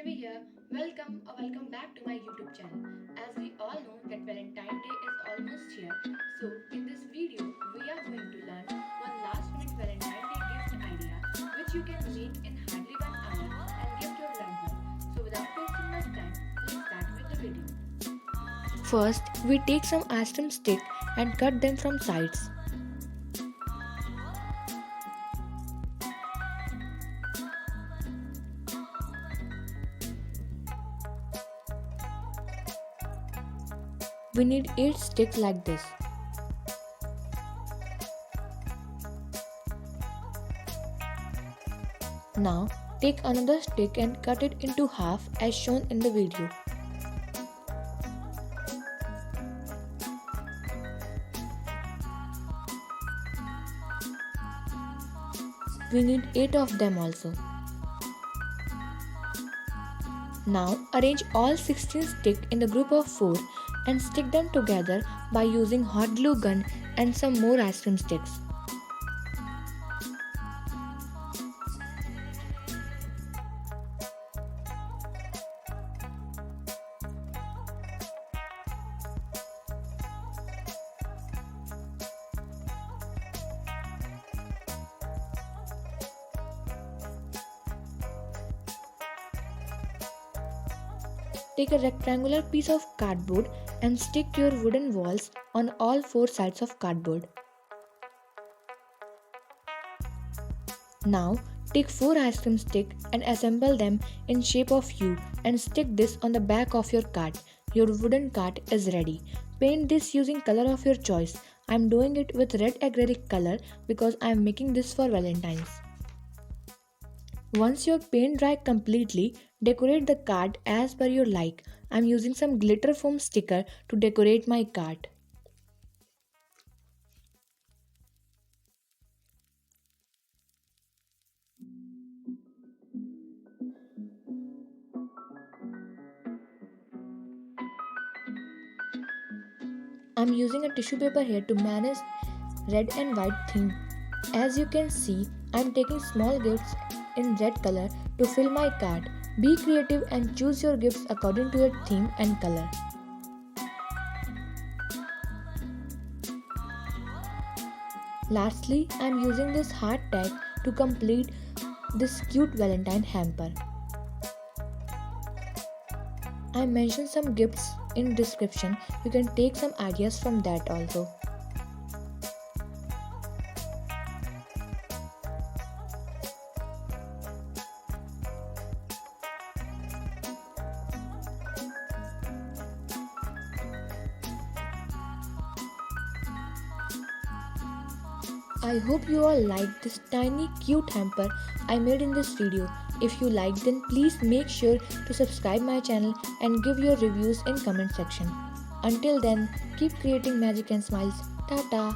Vaishnavi here. Welcome back to my YouTube channel. As we all know that Valentine Day is almost here, so in this video we are going to learn one last minute Valentine Day gift idea which you can make in hardly 1 hour and gift your loved one. So without wasting much time, let's start with the video. First, we take some ice cream stick and cut them from sides. We need 8 sticks like this. Now take another stick and cut it into half as shown in the video. We need 8 of them also. Now arrange all 16 sticks in the group of 4 and stick them together by using hot glue gun and some more ice cream sticks. Take a rectangular piece of cardboard and stick your wooden walls on all 4 sides of cardboard. Now take 4 ice cream sticks and assemble them in shape of U and stick this on the back of your cart. Your wooden cart is ready. Paint this using color of your choice. I am doing it with red acrylic color because I am making this for Valentine's. Once your paint dry completely, decorate the card as per your like. I am using some glitter foam sticker to decorate my card. I am using a tissue paper here to manage red and white theme. As you can see, I am taking small gifts in red color to fill my card. Be creative and choose your gifts according to your theme and color. Lastly, I am using this heart tag to complete this cute Valentine hamper. I mentioned some gifts in description. You can take some ideas from that also. I hope you all liked this tiny cute hamper I made in this video. If you liked, then please make sure to subscribe my channel and give your reviews in comment section. Until then, keep creating magic and smiles. Tata.